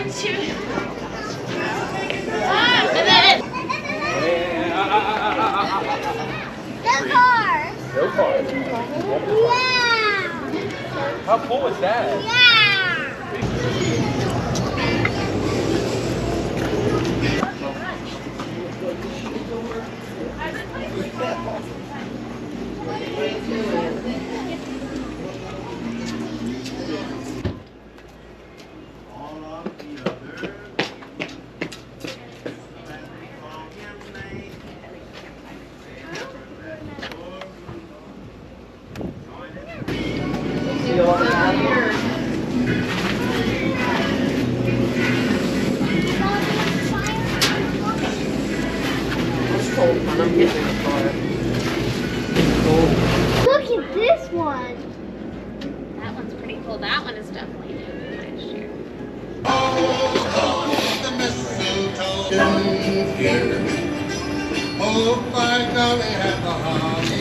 1, 2. And then. No cars. No cars. Yeah. How cool is that? Yeah. I'm getting in the car. Look at this one. That one's pretty cool. That one is definitely new from last year. The mistletoe here. Oh, by golly, have a holly